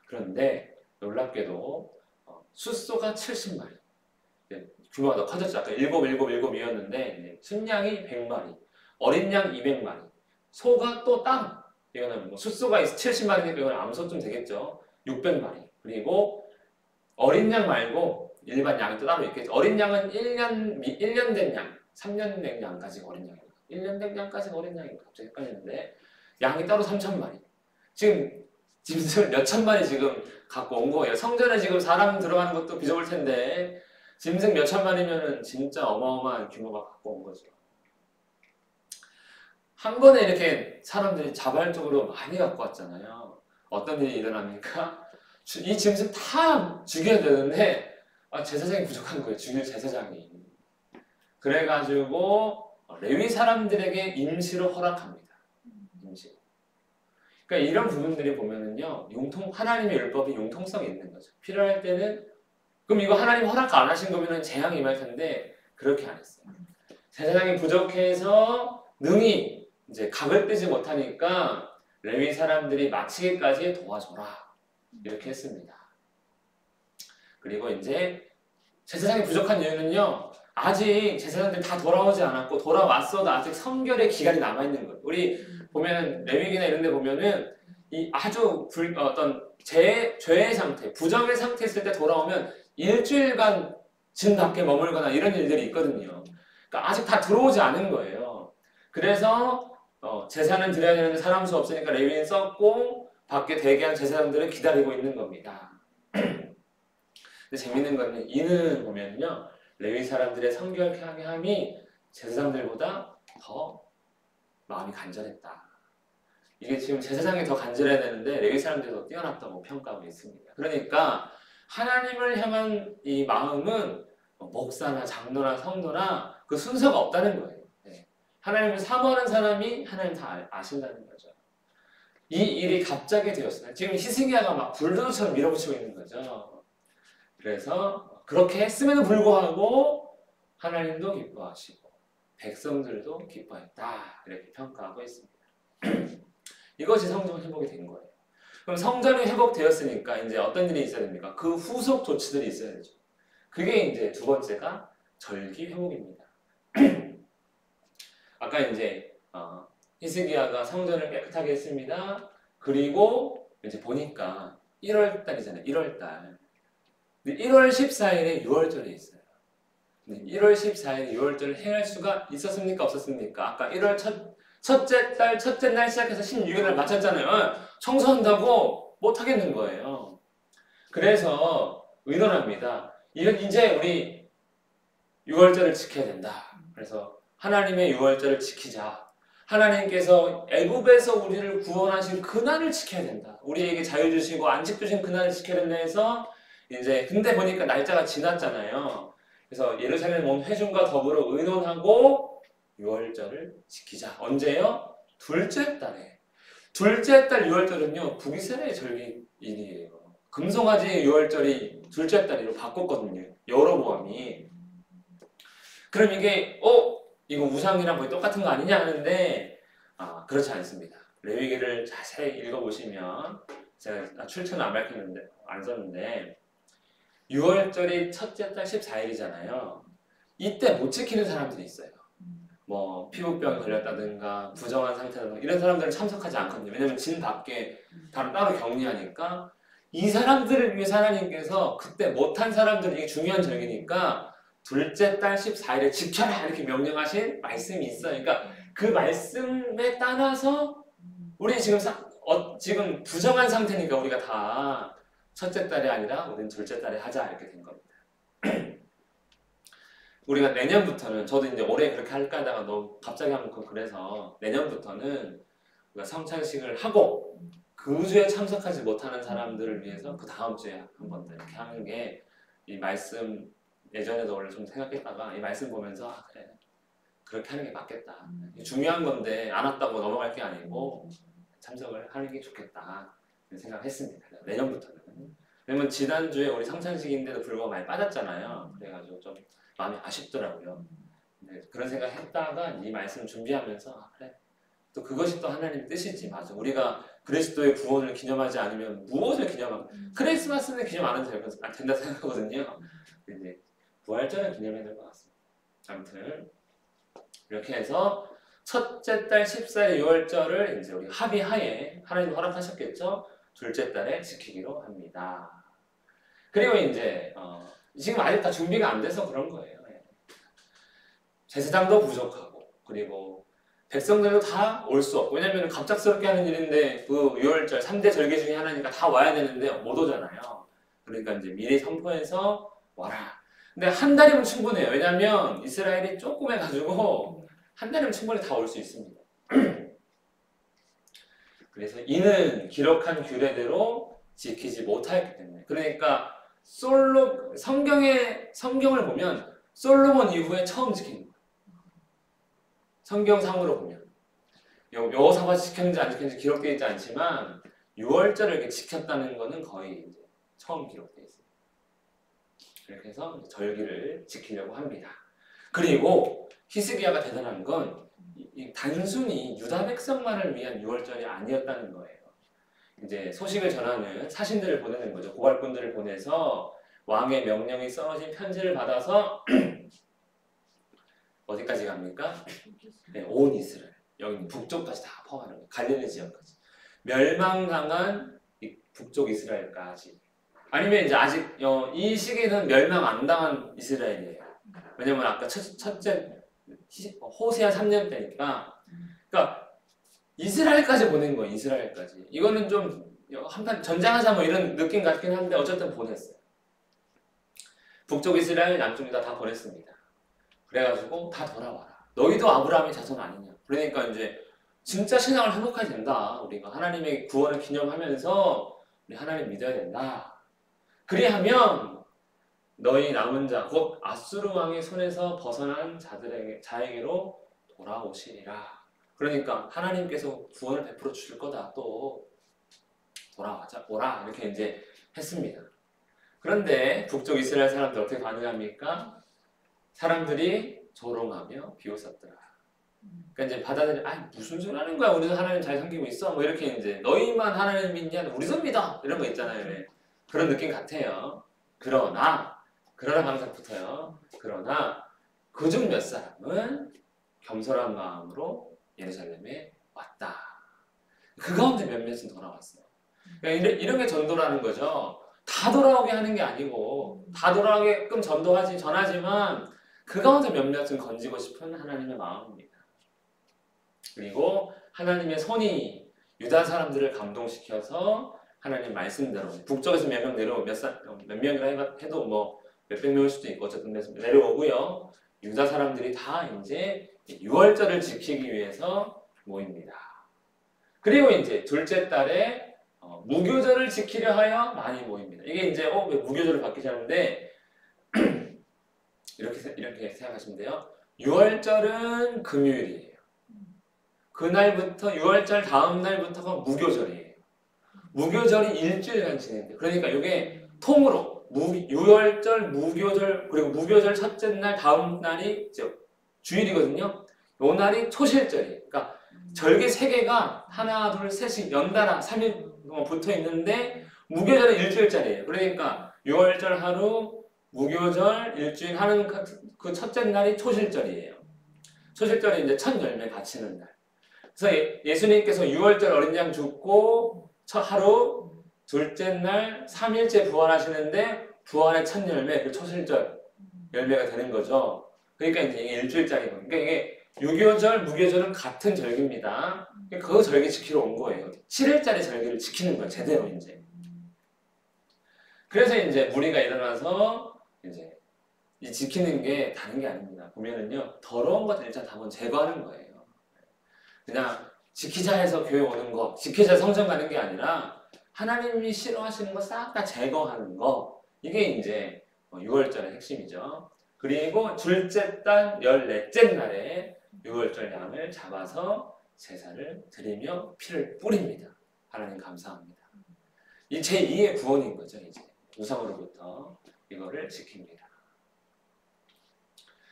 그런데 놀랍게도 숫소가 70마리. 규모가 더 커졌죠. 아까 7이었는데 순양이 100마리, 어린 양 200마리, 소가 또 따로 이거는 뭐 숫소가 70마리니까 이건 암소쯤 되겠죠. 600마리. 그리고 어린 양 말고 일반 양이 또 따로 있겠죠. 어린 양은 1년 된 양, 3년 된 양까지 어린 양이고 1년 된 양까지 어린 양이고 갑자기 헷갈리는데 양이 따로 3,000마리. 지금 짐승을 몇천 마리 지금 갖고 온 거예요. 성전에 지금 사람 들어가는 것도 비좁을 텐데 짐승 몇천 마리면은 진짜 어마어마한 규모가 갖고 온 거죠. 한 번에 이렇게 사람들이 자발적으로 많이 갖고 왔잖아요. 어떤 일이 일어납니까? 이 짐승 다 죽여야 되는데 제사장이 부족한 거예요. 죽일 제사장이. 그래가지고 레위 사람들에게 임시로 허락합니다. 임시로. 그러니까 이런 부분들이 보면은요, 하나님의 율법이 융통성이 있는 거죠. 필요할 때는, 그럼 이거 하나님 허락 안 하신 거면은 재앙이 임할 텐데, 그렇게 안 했어요. 제사장이 부족해서 능히 이제 각을 뜨지 못하니까 레위 사람들이 마치기까지 도와줘라. 이렇게 했습니다. 그리고 이제 제사장이 부족한 이유는요, 아직 제사장들이 다 돌아오지 않았고, 돌아왔어도 아직 성결의 기간이 남아있는 거예요. 우리 보면은 레위기나 이런 데 보면은 이 아주 어떤 죄의 상태, 부정의 상태 있을 때 돌아오면 일주일간 진 밖에 머물거나 이런 일들이 있거든요. 그러니까 아직 다 들어오지 않은 거예요. 그래서 제사는 드려야 되는데 사람 수 없으니까 레위인 썼고 밖에 대기한 제사장들은 기다리고 있는 겁니다. 근데 재밌는 거는 이는 보면요, 레위 사람들의 성결하게 함이 제사장들보다 더 마음이 간절했다. 이게 지금 제사장이 더 간절해야 되는데 레위 사람들이 더 뛰어났다고 평가하고 있습니다. 그러니까 하나님을 향한 이 마음은 목사나 장로나 성도나 그 순서가 없다는 거예요. 네. 하나님을 사모하는 사람이 하나님 다 아신다는 거죠. 이 일이 갑자기 되었어요. 지금 히스기야가 막 불도저처럼 밀어붙이고 있는 거죠. 그래서 그렇게 했음에도 불구하고 하나님도 기뻐하시고 백성들도 기뻐했다. 이렇게 평가하고 있습니다. 이것이 성전 회복이 된 거예요. 그럼 성전이 회복되었으니까 이제 어떤 일이 있어야 됩니까? 그 후속 조치들이 있어야 되죠. 그게 이제 두 번째가 절기 회복입니다. 아까 이제 히스기야가 성전을 깨끗하게 했습니다. 그리고 이제 보니까 1월 달이잖아요. 1월 달. 1월 14일에 6월절이 있어요. 1월 14일에 6월절을 행할 수가 있었습니까? 없었습니까? 아까 1월 첫째 날 시작해서 16일 날 마쳤잖아요. 청소한다고 못 하겠는 거예요. 그래서 의논합니다. 이건 이제 우리 6월절을 지켜야 된다. 그래서 하나님의 6월절을 지키자. 하나님께서 애굽에서 우리를 구원하신 그날을 지켜야 된다. 우리에게 자유 주시고 안식 주신 그날을 지켜야 된다 해서 이제 근데 보니까 날짜가 지났잖아요. 그래서 예루살렘 온 회중과 더불어 의논하고 6월절을 지키자. 언제요? 둘째 달에. 둘째 달 6월절은요. 북이스라엘 절기일이에요. 금송아지 6월절이 둘째 달이로 바꿨거든요. 여로보암이. 그럼 이게 이거 우상이랑 거의 똑같은 거 아니냐 하는데 그렇지 않습니다. 레위기를 자세히 읽어보시면 제가 출처는 안 썼는데 6월절이 첫째 달 14일이잖아요. 이때 못 지키는 사람들이 있어요. 뭐 피부병 걸렸다든가 부정한 상태라든가 이런 사람들은 참석하지 않거든요. 왜냐면 진 밖에 따로 격리하니까 이 사람들을 위해서 하나님께서 그때 못한 사람들 이게 중요한 절기니까 둘째 달 14일에 지켜라 이렇게 명령하신 말씀이 있어요. 그러니까 그 말씀에 따라서 우리 지금 부정한 상태니까 우리가 다 첫째 달이 아니라 우리는 둘째 달에 하자 이렇게 된 겁니다. 우리가 내년부터는 저도 이제 올해 그렇게 할까 하다가 너무 갑자기 하면 그래서 내년부터는 우리가 성찬식을 하고 그 주에 참석하지 못하는 사람들을 위해서 그 다음 주에 한 번 더 이렇게 하는 게 이 말씀 예전에도 원래 좀 생각했다가 이 말씀 보면서 그래 그렇게 하는 게 맞겠다. 중요한 건데 안 왔다고 넘어갈 게 아니고 참석을 하는 게 좋겠다 생각했습니다. 내년부터는. 왜냐면 지난주에 우리 성찬식인데도 불구하고 많이 빠졌잖아요. 그래가지고 좀 마음이 아쉽더라고요. 그런 생각 했다가 이 말씀 준비하면서 그래 또 그것이 또 하나님의 뜻이지. 맞아. 우리가 그리스도의 구원을 기념하지 않으면 무엇을 기념하고 크리스마스는 기념 안 해도 된다 생각하거든요. 이제 부활절은 기념해야 될 것 같습니다. 아무튼 이렇게 해서 첫째 달 14일 6월절을 이제 우리 합의하에 하나님 허락하셨겠죠. 둘째 달에 지키기로 합니다. 그리고 이제 지금 아직 다 준비가 안 돼서 그런 거예요. 제사장도 부족하고 그리고 백성들도 다 올 수 없고 왜냐면 갑작스럽게 하는 일인데 그 6월절 3대 절기 중에 하나니까 다 와야 되는데 못 오잖아요. 그러니까 이제 미리 선포해서 와라. 근데 한 달이면 충분해요. 왜냐면 이스라엘이 조금 해가지고 한 달이면 충분히 다 올 수 있습니다. 그래서 이는 기록한 규례대로 지키지 못하였기 때문에 그러니까 성경을 보면 솔로몬 이후에 처음 지킨 거예요. 성경상으로 보면 여호사밧이 지켰는지 안 지켰는지 기록되어 있지 않지만 6월절을 이렇게 지켰다는 것은 거의 이제 처음 기록되어 있습니다. 이렇게 해서 절기를 지키려고 합니다. 그리고 히스기야가 대단한 건 단순히 유다 백성만을 위한 6월절이 아니었다는 거예요. 이제 소식을 전하는 사신들을 보내는 거죠. 고발꾼들을 보내서 왕의 명령이 써진 편지를 받아서 어디까지 갑니까? 네, 온 이스라엘 여기 북쪽까지 다 포함하는 거예요. 갈릴리 지역까지 멸망당한 이 북쪽 이스라엘까지 아니면 이제 아직 이 시기는 멸망 안 당한 이스라엘이에요. 왜냐면 아까 첫째 호세아 3년 때니까 그러니까 이스라엘까지 보낸 거예요. 이스라엘까지 이거는 좀 한판 전쟁하자 뭐 이런 느낌 같긴 한데 어쨌든 보냈어요. 북쪽 이스라엘 남쪽 유다 다 보냈습니다. 그래가지고 다 돌아와라. 너희도 아브라함의 자손 아니냐. 그러니까 이제 진짜 신앙을 회복해야 된다. 우리가 하나님의 구원을 기념하면서 우리 하나님 믿어야 된다. 그리하면 너희 남은 자 곧 아수르 왕의 손에서 벗어난 자에게로 돌아오시리라. 그러니까 하나님께서 구원을 베풀어 주실 거다. 또 돌아와자 오라 이렇게 이제 했습니다. 그런데 북쪽 이스라엘 사람들 어떻게 반응합니까? 사람들이 조롱하며 비웃었더라. 그러니까 이제 아 무슨 소리 하는 거야? 우리도 하나님 잘 섬기고 있어. 뭐 이렇게 이제 너희만 하나님 믿냐? 우리도 믿어. 이런 거 있잖아요. 왜? 그런 느낌 같아요. 그러나 항상 붙어요. 그러나 그중 몇 사람은 겸손한 마음으로 예루살렘에 왔다. 그 가운데 몇몇은 돌아왔어요. 그러니까 이런 게 전도라는 거죠. 다 돌아오게 하는 게 아니고 다 돌아오게끔 전하지만 그 가운데 몇몇은 건지고 싶은 하나님의 마음입니다. 그리고 하나님의 손이 유다 사람들을 감동시켜서 하나님 말씀대로 북쪽에서 몇 명 내려오고 몇 명이라 해도 뭐 몇백 명일 수도 있고 어쨌든 내려오고요. 유다 사람들이 다 이제 유월절을 지키기 위해서 모입니다. 그리고 이제 둘째 달에 무교절을 지키려 하여 많이 모입니다. 이게 이제 왜 무교절을 바뀌셨는데 이렇게 생각하시면 돼요. 유월절은 금요일이에요. 그날부터 유월절 다음 날부터가 무교절이에요. 무교절이 일주일간 진행돼요. 그러니까 이게 통으로 유월절, 무교절 그리고 무교절 첫째 날 다음 날이 주일이거든요. 요 날이 초실절이에요. 그러니까 절기 3개가 하나, 둘, 셋이 연달아 3일 붙어 있는데 무교절은 일주일짜리예요. 그러니까 유월절 하루, 무교절 일주일 하는 그 첫째 날이 초실절이에요. 초실절이 이제 첫 열매 바치는 날. 그래서 예수님께서 유월절 어린 양 죽고 첫 하루, 둘째 날 3일째 부활하시는데 부활의 첫 열매, 그 초실절 열매가 되는 거죠. 그러니까 이제 이게 일주일짜리거든요. 그러니까 이게 유교절, 무교절은 같은 절기입니다. 그 절기 지키러 온 거예요. 7일짜리 절기를 지키는 거예요. 제대로 이제. 그래서 이제 무리가 일어나서 이제 이 지키는 게 다른 게 아닙니다. 보면은요, 더러운 것들 일단 한번 제거하는 거예요. 그냥 지키자 해서 교회 오는 거, 지키자 성전 가는 게 아니라 하나님이 싫어하시는 거 싹 다 제거하는 거. 이게 이제 6월절의 핵심이죠. 그리고 둘째 달 14째 날에 6월절 양을 잡아서 제사를 드리며 피를 뿌립니다. 하나님 감사합니다. 이 제2의 구원인 거죠. 이제 우상으로부터 이거를 지킵니다.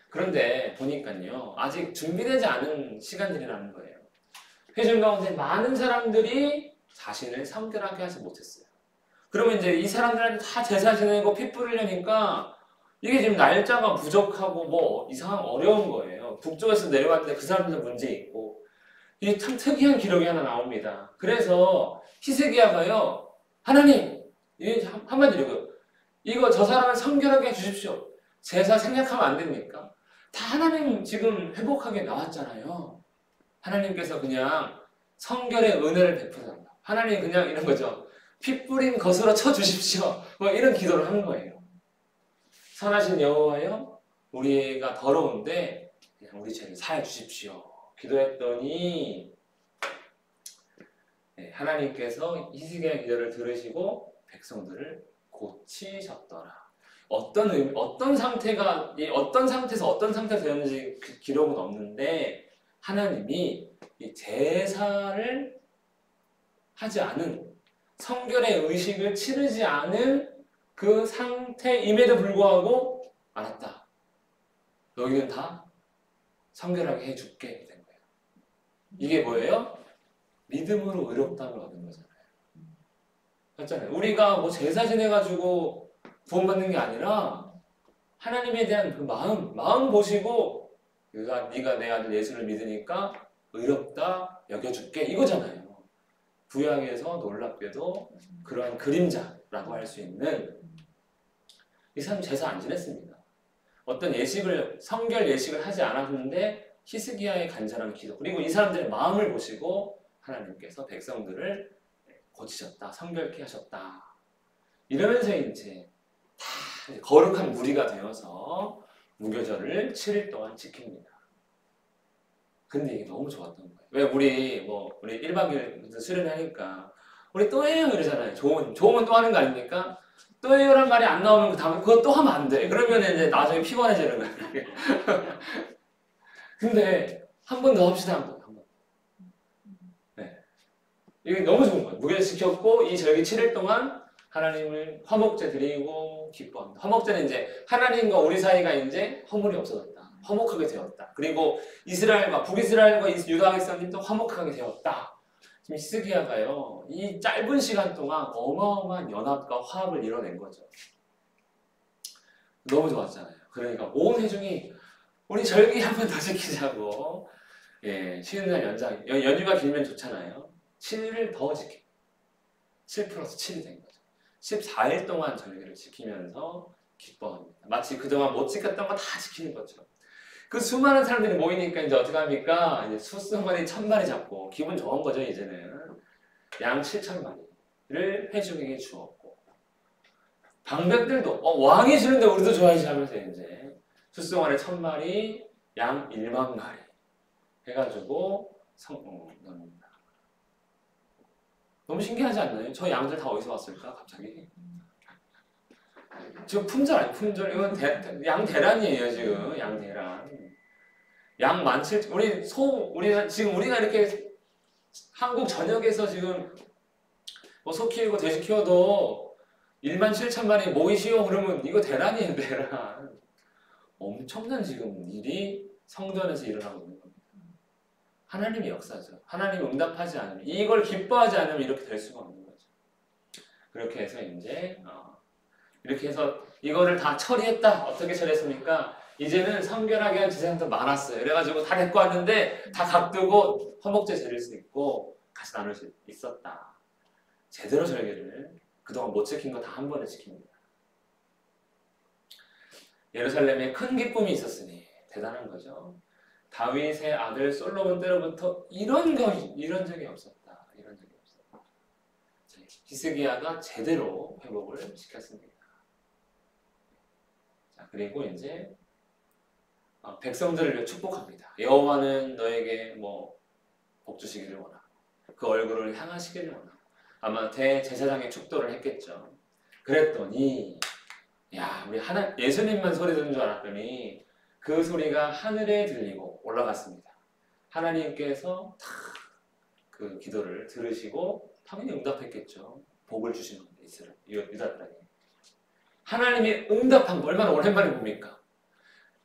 그런데 보니까요, 아직 준비되지 않은 시간들이라는 거예요. 회중 가운데 많은 사람들이 자신을 성결하게 하지 못했어요. 그러면 이제 이 사람들한테 다 제사 지내고 피 뿌리려니까 이게 지금 날짜가 부족하고 뭐 이상한 어려운 거예요. 북쪽에서 내려왔는데 그 사람들도 문제 있고 이게 참 특이한 기록이 하나 나옵니다. 그래서 히스기야가요, 하나님, 한마디로 이거 저 사람을 성결하게 해주십시오. 제사 생략하면 안 됩니까? 다 하나님 지금 회복하게 나왔잖아요. 하나님께서 그냥 성결의 은혜를 베풀어달라. 하나님 그냥 이런 거죠. 피 뿌린 것으로 쳐주십시오. 뭐 이런 기도를 하는 거예요. 선하신 여호와여, 우리가 더러운데 그냥 우리 죄를 사해 주십시오. 기도했더니 하나님께서 히스기야의 기도를 들으시고 백성들을 고치셨더라. 어떤 상태에서 어떤 상태가 되었는지 기록은 없는데 하나님이 이 제사를 하지 않은 성결의 의식을 치르지 않은 그 상태임에도 불구하고 알았다. 너희는 다 성결하게 해줄게 된 거예요. 이게 뭐예요? 믿음으로 의롭다함을 얻은 거잖아요. 맞잖아요. 우리가 뭐 제사 지내가지고 구원받는 게 아니라 하나님에 대한 그 마음 보시고 네가 내 아들 예수를 믿으니까 의롭다 여겨줄게 이거잖아요. 구약에서 놀랍게도 그러한 그림자라고 할 수 있는 이 사람 제사 안 지냈습니다. 어떤 성결 예식을 하지 않았는데 히스기야의 간절한 기도 그리고 이 사람들의 마음을 보시고 하나님께서 백성들을 고치셨다, 성결케 하셨다. 이러면서 이제 다 거룩한 무리가 되어서 무교절을 7일 동안 지킵니다. 근데 이게 너무 좋았던 거예요. 왜 우리 1박 2일 수련하니까 우리 또 해요 이러잖아요. 좋으면 또 하는 거 아닙니까? 또 해요란 말이 안 나오면 그 다음에 그거 또 하면 안 돼. 그러면 이제 나중에 피곤해지는 거예요. 근데 한 번 더 합시다. 한 번. 네. 이게 너무 좋은 거예요. 무교절 지켰고 이 절기 7일 동안 하나님을 화목제 드리고 기뻐합니다. 화목제는 이제 하나님과 우리 사이가 이제 허물이 없어졌다. 화목하게 되었다. 그리고 이스라엘과 북이스라엘과 유다 백성들도 화목하게 되었다. 지금 히스기야가요, 이 짧은 시간 동안 어마어마한 연합과 화합을 이뤄낸 거죠. 너무 좋았잖아요. 그러니까 온 회중이 우리 절기 한 번 더 지키자고, 예, 쉬는 날 연휴가 길면 좋잖아요. 7일을 더 지켜. 7 플러스 7이 된 거죠. 14일 동안 절기를 지키면서 기뻐합니다. 마치 그동안 못 지켰던 거 다 지키는 것처럼. 그 수많은 사람들이 모이니까 이제 어떻게 합니까? 이제 수수마리 1000마리 잡고 기분 좋은 거죠, 이제는. 양 7000마리를 회중에게 주었고. 방백들도 왕이 주는데 우리도 좋아야지 하면서 이제 수수마리 1000마리, 양 1만 마리 해가지고 넣습니다. 너무 신기하지 않나요? 저 양들 다 어디서 왔을까? 갑자기. 지금 품절 아니에요? 품절. 이건 양 대란이에요, 지금. 양 대란. 양 17,000. 지금 우리가 이렇게 한국 전역에서 지금 뭐 소 키우고 돼지 키워도 17,000마리 모이시오 그러면 이거 대란이에요, 대란. 엄청난 지금 일이 성도 안에서 일어나고 있는 겁니다. 하나님의 역사죠. 하나님이 응답하지 않으면, 이걸 기뻐하지 않으면 이렇게 될 수가 없는 거죠. 그렇게 해서 이제 이렇게 해서 이거를 다 처리했다. 어떻게 처리했습니까? 이제는 성결하게 한 제사장도 많았어요. 그래가지고 다 데리고 왔는데 다 각두고 화목제 드릴 수 있고 같이 나눌 수 있었다. 제대로 절개를 그동안 못 지킨 거 다 한 번에 지킵니다. 예루살렘에 큰 기쁨이 있었으니 대단한 거죠. 다윗의 아들 솔로몬 때로부터 이런 적이 없었다. 이런 적이 없었다. 히스기야가 제대로 회복을 시켰습니다. 자, 그리고 이제 백성들을 축복합니다. 여호와는 너에게 복 주시기를 원하고 그 얼굴을 향하시기를 원하고. 아마 대제사장의 축도를 했겠죠. 그랬더니 우리 예수님만 소리 듣는 줄 알았더니 그 소리가 하늘에 들리고 올라갔습니다. 하나님께서 탁 그 기도를 들으시고 당연히 응답했겠죠. 복을 주신 겁니다. 유다 땅에. 하나님이 응답한 거 얼마나 오랜만에 봅니까?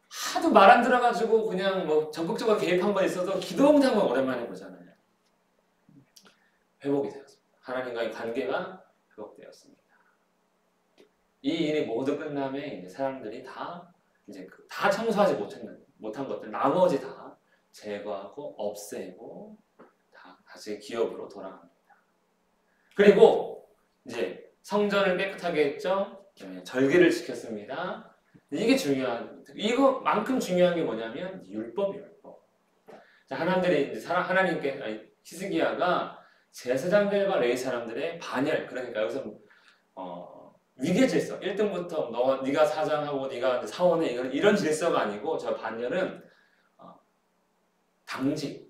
하도 말 안 들어가지고 그냥 적극적으로 개입한 건 있어도 기도 응답은 오랜만에 보잖아요. 회복이 되었습니다. 하나님과의 관계가 회복되었습니다. 이 일이 모두 끝나면 이제 사람들이 다 청소하지 못한 것들 나머지 다 제거하고 없애고 다시 기업으로 돌아갑니다. 그리고 이제 성전을 깨끗하게 했죠. 절기를 지켰습니다. 이게 이거만큼 중요한 게 뭐냐면 율법이에요. 율법. 자, 하나님께 히스기야가 제사장들과 레위 사람들의 반열, 그러니까 여기서 위계 질서, 1등부터 네가 사장하고 네가 사원해 이런 질서가 아니고 저 반열은 당직.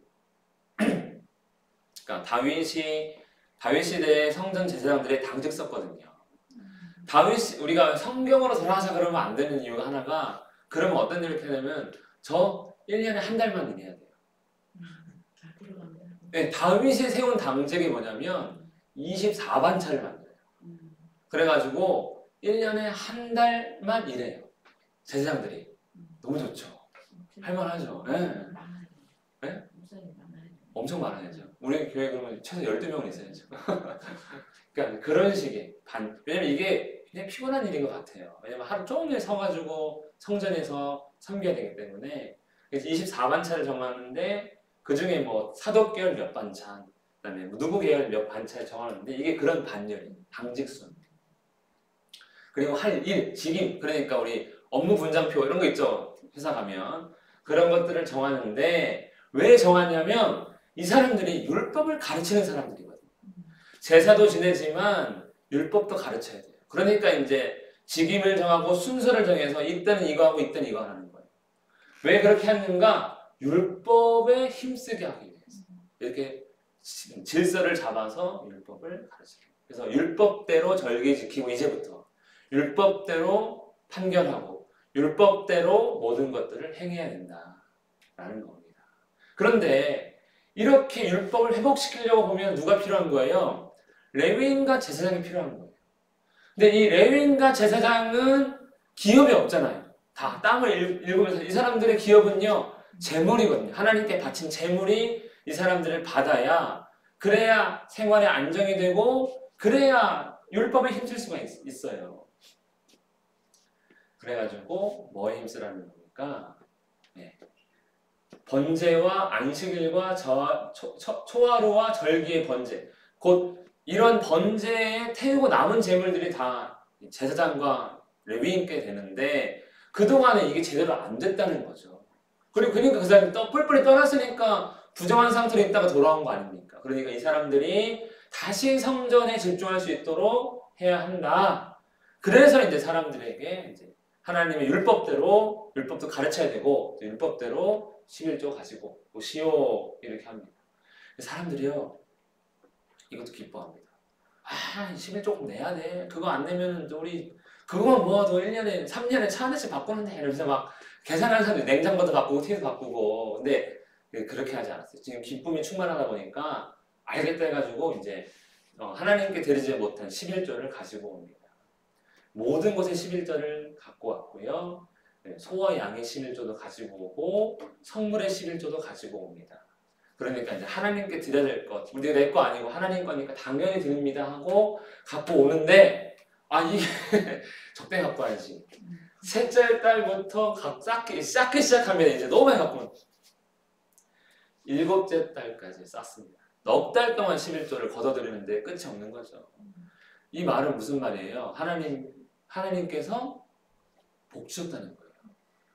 그러니까 다윗 시대의 성전 제사장들의 당직 썼거든요. 우리가 성경으로 돌아가자 그러면 안 되는 이유가 하나가, 그러면 어떤 일을 하냐면 저 1년에 한 달만 일해야 돼요. 네, 다윗이 세운 당직이 뭐냐면 24반차를 만들어요. 그래가지고 1년에 한 달만 일해요. 제사장들이. 너무 좋죠. 할만하죠. 네. 네? 엄청 많아야죠. 우리 교회 그러면 최소 12명은 있어야죠. 그러니까 그런 식의 왜냐면 이게 그냥 피곤한 일인 것 같아요. 왜냐면 하루 종일 서가지고 성전에서 섬겨야 되기 때문에. 그래서 24반차를 정하는데 그 중에 사독 계열 몇 반차, 그다음에 누구 계열 몇 반차를 정하는데 이게 그런 반열이에요. 당직순. 그리고 할 일, 직임, 그러니까 우리 업무 분장표 이런 거 있죠. 회사 가면 그런 것들을 정하는데 왜 정하냐면 이 사람들이 율법을 가르치는 사람들이거든요. 제사도 지내지만 율법도 가르쳐야 돼요. 그러니까 이제 직임을 정하고 순서를 정해서 이때는 이거 하고 이때는 이거 하는 거예요. 왜 그렇게 하는가? 율법에 힘쓰게 하기 위해서. 이렇게 질서를 잡아서 율법을 가르쳐요. 그래서 율법대로 절기 지키고 이제부터 율법대로 판결하고 율법대로 모든 것들을 행해야 된다라는 겁니다. 그런데 이렇게 율법을 회복시키려고 보면 누가 필요한 거예요? 레위인과 제사장이 필요한 거예요. 근데 이 레위인과 제사장은 기업이 없잖아요. 다 땀을 일구면서 이 사람들의 기업은요 재물이거든요. 하나님께 바친 재물이 이 사람들을 받아야 그래야 생활에 안정이 되고 그래야 율법에 힘쓸 수가 있어요. 그래가지고 뭐에 힘쓰라는 겁니까? 네. 번제와 안식일과 초하루와 절기의 번제 곧 이런 번제에 태우고 남은 재물들이 다 제사장과 레위인께 되는데 그동안에 이게 제대로 안 됐다는 거죠. 그리고 그러니까 그 사람이 뿔뿔이 떠났으니까 부정한 상태로 있다가 돌아온 거 아닙니까? 그러니까 이 사람들이 다시 성전에 집중할 수 있도록 해야 한다. 그래서 이제 사람들에게 이제 하나님의 율법대로 율법도 가르쳐야 되고 율법대로 11조 가지고 또 시오 이렇게 합니다. 사람들이요 이것도 기뻐합니다. 아 11조금 내야 돼. 그거 안 내면 우리 그거만 모아도 1년에 3년에 차 한 대씩 바꾸는데 이러면서 막 계산하는 사람들 냉장고도 바꾸고 TV도 바꾸고 근데 그렇게 하지 않았어요. 지금 기쁨이 충만하다 보니까 알겠다 해가지고 이제 하나님께 드리지 못한 11조를 가지고 옵니다. 모든 곳에 11조를 갖고 왔고요. 소와 양의 11조도 가지고 오고 성물의 11조도 가지고 옵니다. 그러니까 이제 하나님께 드려야 될 것, 우리가 내 거 아니고 하나님 거니까 당연히 드립니다 하고 갖고 오는데 아 이게 적당히 갖고 와야지. 셋째 달부터 쌓기 시작하면 이제 너무 많이 갖고 옵니다. 7째 달까지 쌓습니다. 넉 달 동안 11조를 걷어들이는데 끝이 없는 거죠. 이 말은 무슨 말이에요? 하나님께서 복 주셨다는 거예요.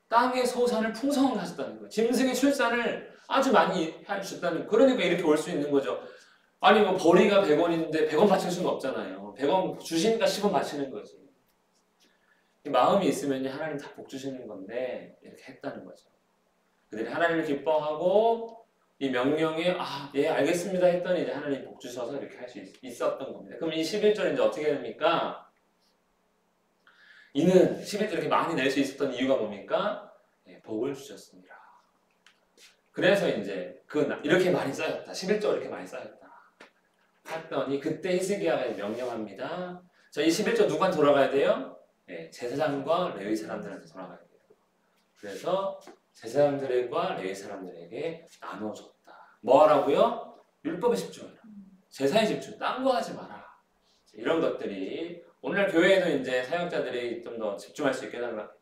땅의 소산을 풍성하게 하셨다는 거예요. 짐승의 출산을 아주 많이 해주셨다는 거예요. 그러니까 이렇게 올 수 있는 거죠. 아니 뭐 벌이가 100원인데 100원 바칠 수는 없잖아요. 100원 주시니까 10원 바치는 거지. 마음이 있으면 하나님 다 복 주시는 건데 이렇게 했다는 거죠. 그들이 하나님을 기뻐하고 이 명령에 예 알겠습니다 했더니 이제 하나님 복 주셔서 이렇게 할 수 있었던 겁니다. 그럼 이 11조는 이제 어떻게 됩니까? 이는 11조 이렇게 많이 낼 수 있었던 이유가 뭡니까? 복을 주셨습니다. 그래서 이제 이렇게 많이 쌓였다. 11조 이렇게 많이 쌓였다. 했더니 그때 히스기야가 명령합니다. 자, 이 11조 누구한테 돌아가야 돼요? 제사장과 레위 사람들한테 돌아가야 돼요. 그래서 제사장들과 레위 사람들에게 나눠줬다. 뭐 하라고요? 율법에 집중해라. 제사에 집중. 딴 거 하지 마라. 이런 것들이 오늘 교회에도 이제 사역자들이 좀 더 집중할 수 있게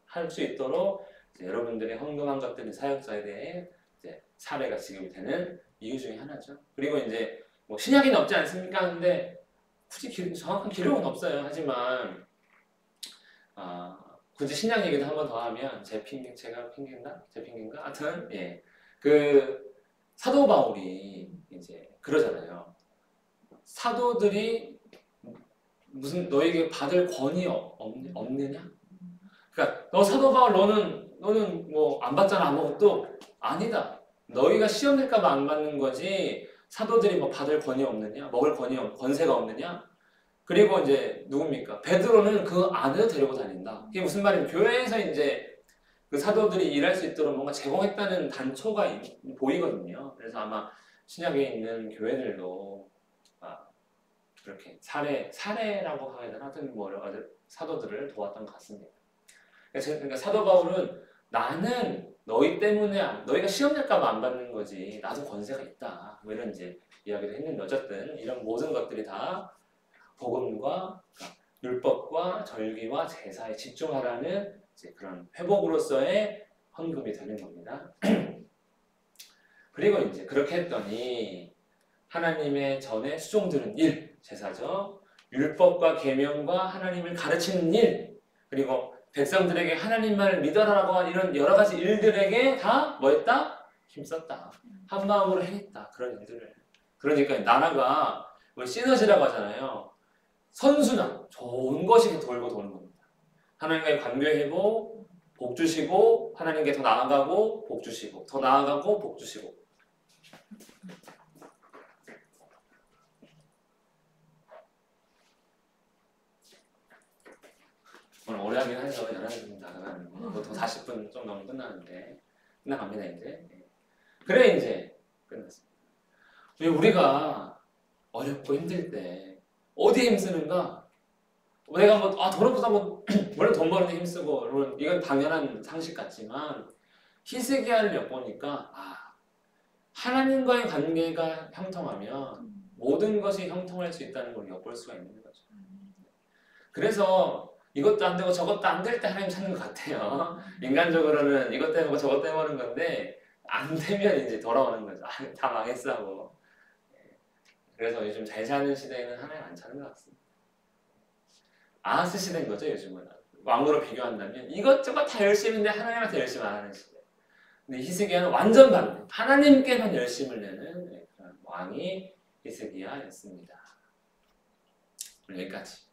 할 수 있도록 여러분들이 헌금한 것들이 사역자에 대해 이제 사례가 지급이 되는 이유 중에 하나죠. 그리고 이제 뭐 신약에는 없지 않습니까? 근데 굳이 정확한 기록은 없어요. 하지만 굳이 신약 얘기도 한 번 더 하면 제가 핑계인가? 제 핑계인가? 하여튼 그 사도 바울이 이제 그러잖아요. 사도들이 무슨 너에게 받을 권위 없느냐? 그러니까 너 사도 바울 너는 뭐 안 받잖아 아무것도 아니다. 너희가 시험 될까봐 안 받는 거지. 사도들이 뭐 받을 권위 없느냐? 먹을 권세가 없느냐? 그리고 이제 누굽니까? 베드로는 그 안에도 데리고 다닌다. 이게 무슨 말이냐면 교회에서 이제 그 사도들이 일할 수 있도록 뭔가 제공했다는 단초가 보이거든요. 그래서 아마 신약에 있는 교회들도 그렇게 사례라고 해야 되나? 하여튼 뭐 여러 가지 사도들을 도왔던 것 같습니다. 그러니까 사도 바울은 나는 너희 때문에 너희가 시험 낼까봐 안 받는 거지 나도 권세가 있다. 뭐 이런 이제 이야기도 했는데 어쨌든 이런 모든 것들이 다 복음과 그러니까 율법과 절기와 제사에 집중하라는 이제 그런 회복으로서의 헌금이 되는 겁니다. 그리고 이제 그렇게 했더니 하나님의 전에 수종드는 일, 제사죠. 율법과 계명과 하나님을 가르치는 일, 그리고 백성들에게 하나님만을 믿어라라고 한 이런 여러 가지 일들에게 다 뭐했다? 힘썼다. 한 마음으로 해냈다. 그런 일들을. 그러니까 나라가 시너지라고 하잖아요. 선순환, 좋은 것이 돌고 도는 겁니다. 하나님과의 관계 회복, 복 주시고 하나님께 더 나아가고 복 주시고 더 나아가고 복 주시고. 오늘 오래 하긴 해서 11분 나가는 보통 40분 좀 넘으면 끝나는데 끝나갑니다 이제. 그래 이제 끝났습니다. 우리가 어렵고 힘들 때 어디에 힘쓰는가? 내가 뭐 돈 없어서 물론 돈 버는데 힘쓰고 물론 이건 당연한 상식 같지만 히스기야를 엿보니까 하나님과의 관계가 형통하면 모든 것이 형통할 수 있다는 걸 엿볼 수가 있는 거죠. 그래서 이것도 안 되고 저것도 안 될 때 하나님 찾는 것 같아요. 인간적으로는 이것 때문에 저것 때문에 하는 건데 안 되면 이제 돌아오는 거죠. 다 망했어 하고. 그래서 요즘 잘 사는 시대에는 하나님 안 찾는 것 같습니다. 아하스 시대인 거죠 요즘은. 왕으로 비교한다면 이것저것 다 열심인데 하나님한테 열심 안 하는 시대. 근데 히스기야는 완전 반대. 하나님께만 열심을 내는 그런 왕이 히스기야였습니다. 여기까지.